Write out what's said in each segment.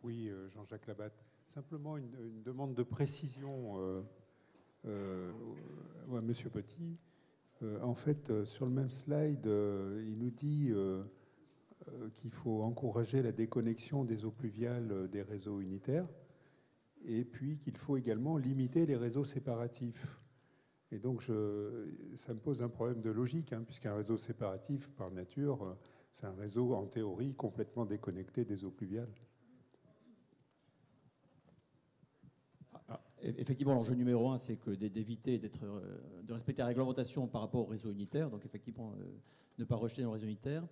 Oui, Jean-Jacques Labatte. Simplement une demande de précision à Monsieur Petit. En fait, sur le même slide, il nous dit qu'il faut encourager la déconnexion des eaux pluviales des réseaux unitaires et puis qu'il faut également limiter les réseaux séparatifs. Et donc, ça me pose un problème de logique, hein, puisqu'un réseau séparatif, par nature, c'est un réseau, en théorie, complètement déconnecté des eaux pluviales. Effectivement, l'enjeu numéro 1, c'est d'éviter de respecter la réglementation par rapport au réseau unitaire. Donc, effectivement, ne pas rejeter dans le réseau unitaire.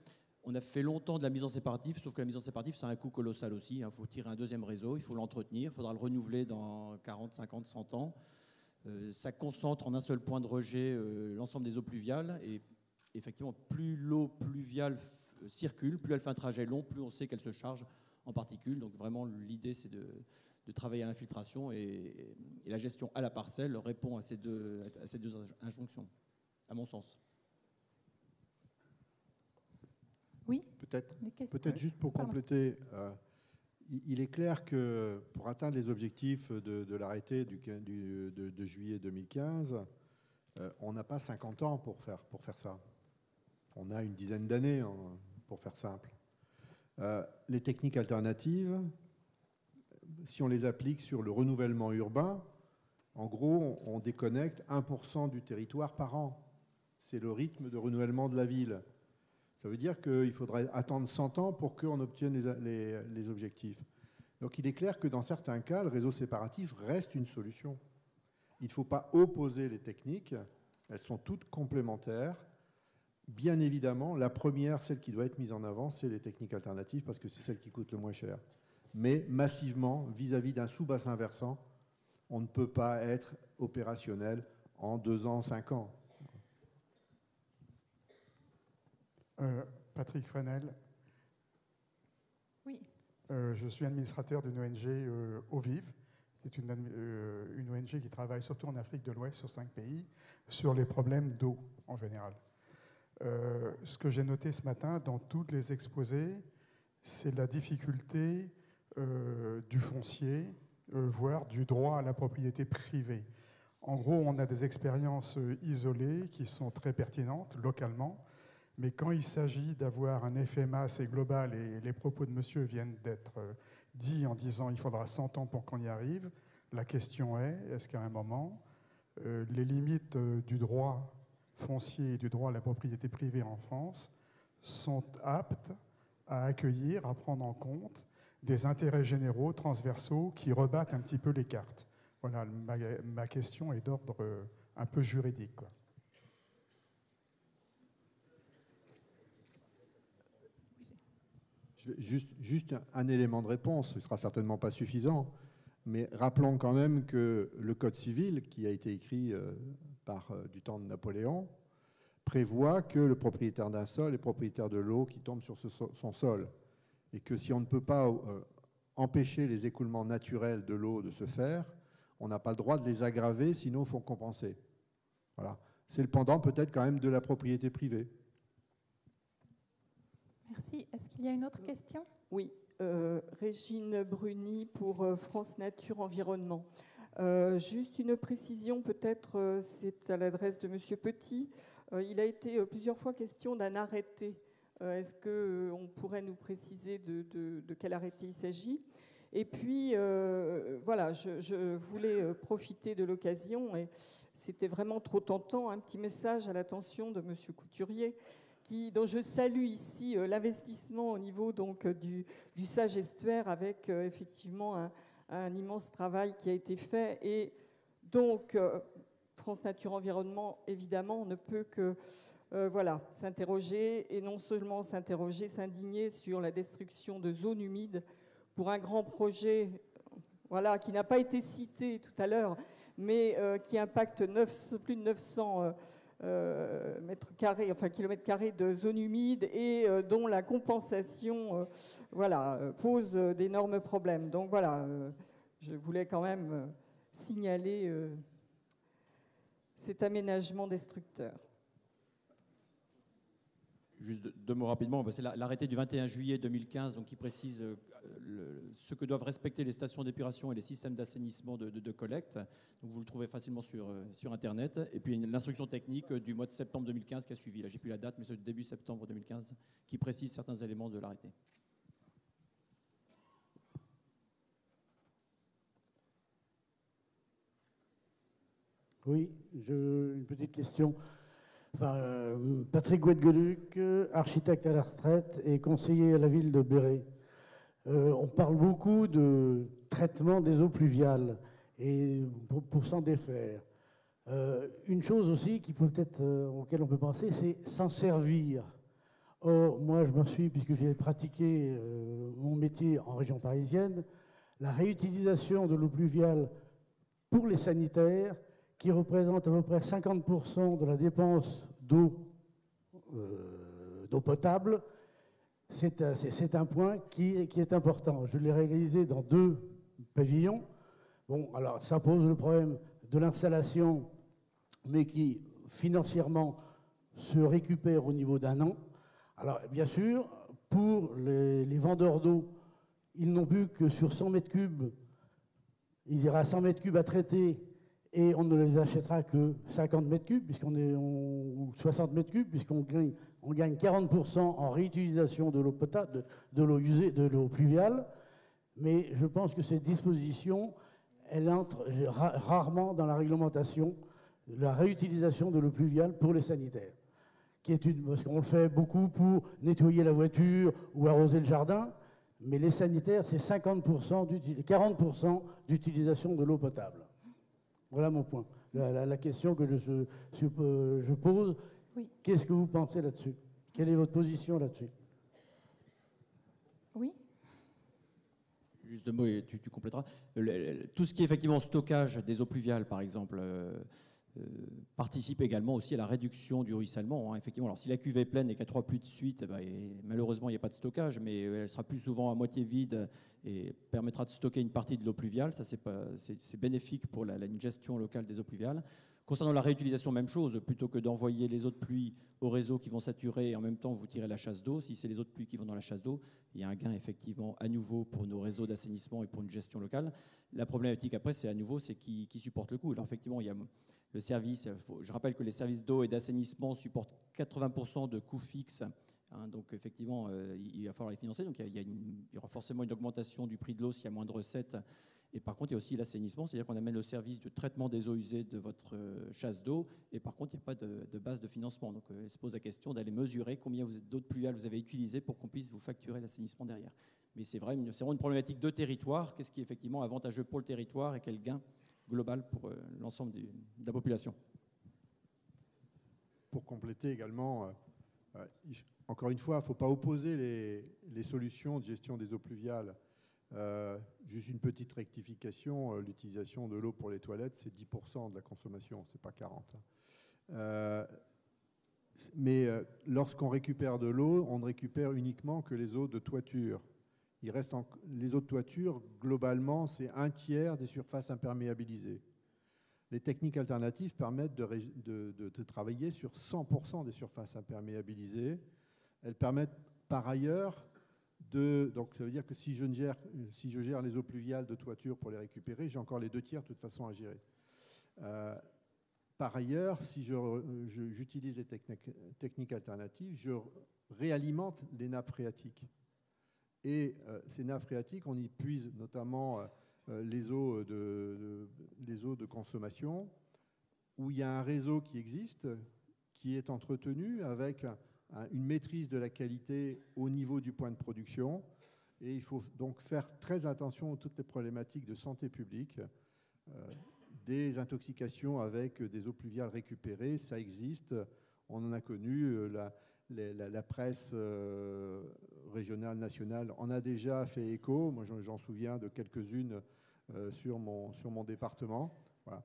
On a fait longtemps de la mise en séparatif, sauf que la mise en séparatif, ça a un coût colossal aussi. Il faut tirer un deuxième réseau, il faut l'entretenir, il faudra le renouveler dans 40, 50, 100 ans. Ça concentre en un seul point de rejet l'ensemble des eaux pluviales. Et effectivement, plus l'eau pluviale circule, plus elle fait un trajet long, plus on sait qu'elle se charge en particules. Donc vraiment, l'idée, c'est de travailler à l'infiltration et la gestion à la parcelle répond à ces deux injonctions, à mon sens. Oui. Peut-être juste pour compléter, il est clair que pour atteindre les objectifs de l'arrêté de juillet 2015, on n'a pas 50 ans pour faire ça. On a une dizaine d'années, pour faire simple. Les techniques alternatives, si on les applique sur le renouvellement urbain, en gros, on déconnecte 1% du territoire par an. C'est le rythme de renouvellement de la ville. Ça veut dire qu'il faudrait attendre 100 ans pour qu'on obtienne les objectifs. Donc il est clair que dans certains cas, le réseau séparatif reste une solution. Il ne faut pas opposer les techniques, elles sont toutes complémentaires. Bien évidemment, la première, celle qui doit être mise en avant, c'est les techniques alternatives parce que c'est celle qui coûte le moins cher. Mais massivement, vis-à-vis d'un sous-bassin versant, on ne peut pas être opérationnel en 2 ans, 5 ans. Patrick Fresnel. Oui. Je suis administrateur d'une ONG Eau Vive. C'est une ONG qui travaille surtout en Afrique de l'Ouest, sur 5 pays, sur les problèmes d'eau en général. Ce que j'ai noté ce matin dans tous les exposés, c'est la difficulté du foncier, voire du droit à la propriété privée. En gros, on a des expériences isolées qui sont très pertinentes localement, mais quand il s'agit d'avoir un FMA assez global, et les propos de monsieur viennent d'être dits en disant qu'il faudra 100 ans pour qu'on y arrive, la question est-ce qu'à un moment, les limites du droit foncier et du droit à la propriété privée en France sont aptes à accueillir, à prendre en compte des intérêts généraux transversaux qui rebattent un petit peu les cartes. Voilà, ma question est d'ordre un peu juridique, quoi. Juste un élément de réponse, ce ne sera certainement pas suffisant, mais rappelons quand même que le Code civil, qui a été écrit du temps de Napoléon, prévoit que le propriétaire d'un sol est propriétaire de l'eau qui tombe sur son sol. Et que si on ne peut pas empêcher les écoulements naturels de l'eau de se faire, on n'a pas le droit de les aggraver, sinon il faut compenser. Voilà. C'est le pendant peut-être quand même de la propriété privée. Merci. Est-ce qu'il y a une autre question? Oui, Régine Bruni pour France Nature Environnement. Juste une précision, peut-être, c'est à l'adresse de Monsieur Petit. Il a été plusieurs fois question d'un arrêté. Est-ce qu'on pourrait nous préciser de quel arrêté il s'agit? Et puis, voilà, je voulais profiter de l'occasion, et c'était vraiment trop tentant, un petit message à l'attention de Monsieur Couturier, dont je salue ici l'investissement au niveau donc, du Sage Estuaire, avec effectivement un immense travail qui a été fait. Et donc, France Nature Environnement, évidemment, ne peut que voilà, s'interroger, et non seulement s'interroger, s'indigner sur la destruction de zones humides pour un grand projet, voilà, qui n'a pas été cité tout à l'heure, mais qui impacte plus de 900 mètres carrés, enfin kilomètres carrés de zones humides, et dont la compensation voilà, pose d'énormes problèmes. Donc voilà, je voulais quand même signaler cet aménagement destructeur. Juste deux mots rapidement. C'est l'arrêté du 21 juillet 2015 donc, qui précise ce que doivent respecter les stations d'épuration et les systèmes d'assainissement de collecte. Donc, vous le trouvez facilement sur Internet. Et puis l'instruction technique du mois de septembre 2015 qui a suivi. Là, j'ai plus la date, mais c'est début septembre 2015 qui précise certains éléments de l'arrêté. Oui, une petite question. Patrick Guedgeluc, architecte à la retraite et conseiller à la ville de Béret. On parle beaucoup de traitement des eaux pluviales et pour s'en défaire. Une chose aussi qui peut être auquel on peut penser, c'est s'en servir. Or, moi, puisque j'ai pratiqué mon métier en région parisienne, la réutilisation de l'eau pluviale pour les sanitaires, qui représente à peu près 50% de la dépense d'eau potable, c'est un point qui est important. Je l'ai réalisé dans 2 pavillons. Bon, alors ça pose le problème de l'installation, mais qui financièrement se récupère au niveau d'un an. Alors bien sûr, pour les vendeurs d'eau, ils n'ont plus que sur 100 mètres cubes, il y aura 100 mètres cubes à traiter, et on ne les achètera que 50 mètres cubes, ou 60 mètres cubes, puisqu'on gagne 40% en réutilisation de l'eau potable, de l'eau usée, de l'eau pluviale. Mais je pense que cette disposition, elle entre rarement dans la réglementation, la réutilisation de l'eau pluviale pour les sanitaires. Parce qu'on le fait beaucoup pour nettoyer la voiture ou arroser le jardin, mais les sanitaires, c'est 40% d'utilisation de l'eau potable. Voilà mon point. La question que je pose, oui. Qu'est-ce que vous pensez là-dessus? Quelle est votre position là-dessus? Oui. Juste 2 mots et tu compléteras. Tout ce qui est effectivement stockage des eaux pluviales, par exemple, participe également aussi à la réduction du ruissellement. Effectivement, alors si la cuve est pleine et qu'il y a 3 pluies de suite, malheureusement il n'y a pas de stockage, mais elle sera plus souvent à moitié vide et permettra de stocker une partie de l'eau pluviale. Ça, c'est bénéfique pour une gestion locale des eaux pluviales. Concernant la réutilisation, même chose, plutôt que d'envoyer les eaux de pluie au réseau qui vont saturer et en même temps vous tirez la chasse d'eau, si c'est les eaux de pluie qui vont dans la chasse d'eau, il y a un gain effectivement à nouveau pour nos réseaux d'assainissement et pour une gestion locale. La problématique après, c'est à nouveau, c'est qui supporte le coût. Alors effectivement, il y a le service, je rappelle que les services d'eau et d'assainissement supportent 80% de coûts fixes. Donc effectivement, il va falloir les financer. Donc il y aura forcément une augmentation du prix de l'eau s'il y a moins de recettes. Et par contre, il y a aussi l'assainissement, c'est-à-dire qu'on amène le service de traitement des eaux usées de votre chasse d'eau. Et par contre, il n'y a pas de base de financement. Donc il se pose la question d'aller mesurer combien d'eau pluviale vous avez utilisé pour qu'on puisse vous facturer l'assainissement derrière. Mais c'est vraiment une problématique de territoire. Qu'est-ce qui est effectivement avantageux pour le territoire et quel gain global pour l'ensemble de la population. Pour compléter également, encore une fois, il ne faut pas opposer les solutions de gestion des eaux pluviales. Juste une petite rectification, l'utilisation de l'eau pour les toilettes, c'est 10% de la consommation, ce n'est pas 40%. Mais lorsqu'on récupère de l'eau, on ne récupère uniquement que les eaux de toiture. Il reste les eaux de toiture, globalement, c'est 1/3 des surfaces imperméabilisées. Les techniques alternatives permettent de travailler sur 100% des surfaces imperméabilisées. Elles permettent par ailleurs donc ça veut dire que si je gère les eaux pluviales de toiture pour les récupérer, j'ai encore les 2/3 de toute façon à gérer. Par ailleurs, si j'utilise les techniques alternatives, je réalimente les nappes phréatiques. Et ces nappes phréatiques, on y puise notamment les eaux de consommation, où il y a un réseau qui existe, qui est entretenu avec une maîtrise de la qualité au niveau du point de production. Et il faut donc faire très attention à toutes les problématiques de santé publique. Des intoxications avec des eaux pluviales récupérées, ça existe. On en a connu. La presse régionale, nationale en a déjà fait écho. Moi, j'en souviens de quelques-unes sur mon département. Voilà.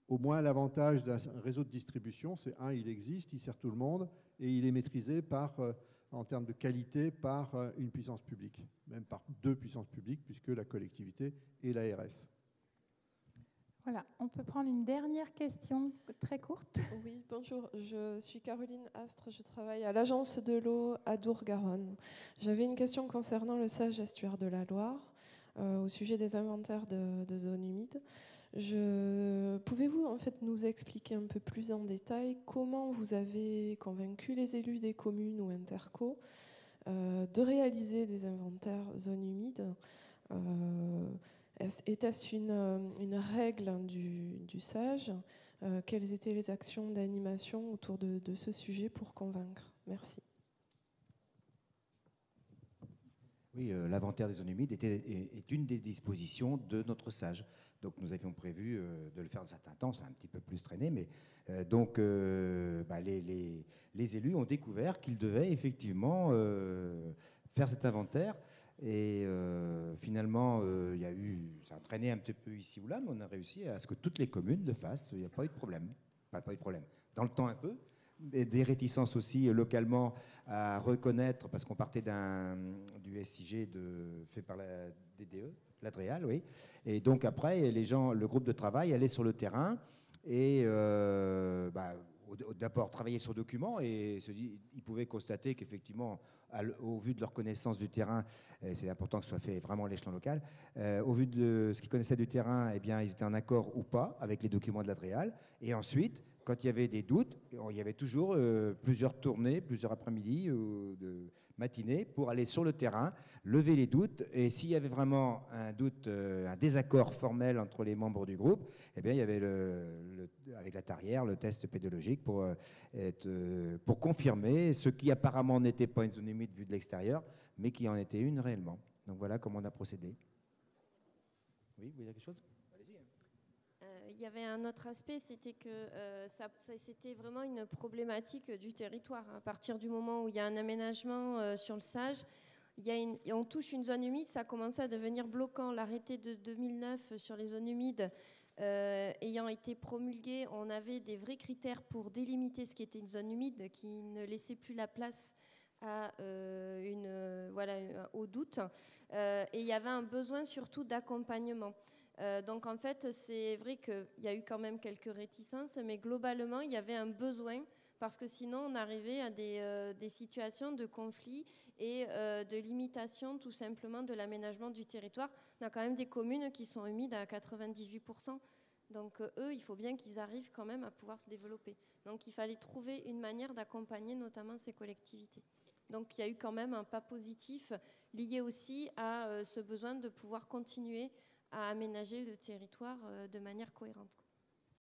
Au moins, l'avantage d'un réseau de distribution, c'est il existe, il sert tout le monde et il est maîtrisé en termes de qualité par une puissance publique, même par 2 puissances publiques, puisque la collectivité et l'ARS. Voilà, on peut prendre une dernière question très courte. Oui, bonjour, je suis Caroline Astre, je travaille à l'agence de l'eau à Dour-Garonne. J'avais une question concernant le sage estuaire de la Loire, au sujet des inventaires de zones humides. Pouvez-vous en fait nous expliquer un peu plus en détail comment vous avez convaincu les élus des communes ou interco de réaliser des inventaires zones humides? Était-ce une règle du SAGE? Quelles étaient les actions d'animation autour de ce sujet pour convaincre? Merci. Oui, l'inventaire des zones humides est une des dispositions de notre SAGE. Donc nous avions prévu de le faire un certain temps, ça a un petit peu plus traîné, mais les élus ont découvert qu'ils devaient effectivement faire cet inventaire. Et finalement, ça a traîné un petit peu ici ou là, mais on a réussi à ce que toutes les communes le fassent. Il n'y a pas eu de problème. Pas eu de problème. Dans le temps un peu. Et des réticences aussi localement à reconnaître, parce qu'on partait du SIG fait par la DDE, l'Adréal, oui. Et donc après, le groupe de travail allait sur le terrain et d'abord travailler sur documents et ils pouvaient constater qu'effectivement, au vu de leur connaissance du terrain, c'est important que ce soit fait vraiment à l'échelon local, au vu de ce qu'ils connaissaient du terrain, eh bien, ils étaient en accord ou pas avec les documents de l'Adréal. Et ensuite, quand il y avait des doutes, il y avait toujours plusieurs tournées, plusieurs après-midi de matinées pour aller sur le terrain, lever les doutes. Et s'il y avait vraiment un doute, un désaccord formel entre les membres du groupe, eh bien, il y avait avec la tarière, le test pédologique pour confirmer ce qui apparemment n'était pas une zone humide vue de l'extérieur, mais qui en était une réellement. Donc voilà comment on a procédé. Oui, vous voulez dire quelque chose ? Il y avait un autre aspect, c'était que c'était vraiment une problématique du territoire. À partir du moment où il y a un aménagement sur le SAGE, on touche une zone humide, ça commençait à devenir bloquant. L'arrêté de 2009 sur les zones humides ayant été promulgué, on avait des vrais critères pour délimiter ce qui était une zone humide, qui ne laissait plus la place au doute. Et il y avait un besoin surtout d'accompagnement. Donc en fait, c'est vrai qu'il y a eu quand même quelques réticences, mais globalement, il y avait un besoin, parce que sinon, on arrivait à des situations de conflit et de limitation tout simplement de l'aménagement du territoire. On a quand même des communes qui sont humides à 98%. Donc eux, il faut bien qu'ils arrivent quand même à pouvoir se développer. Donc il fallait trouver une manière d'accompagner notamment ces collectivités. Donc il y a eu quand même un pas positif lié aussi à ce besoin de pouvoir continuer à aménager le territoire de manière cohérente.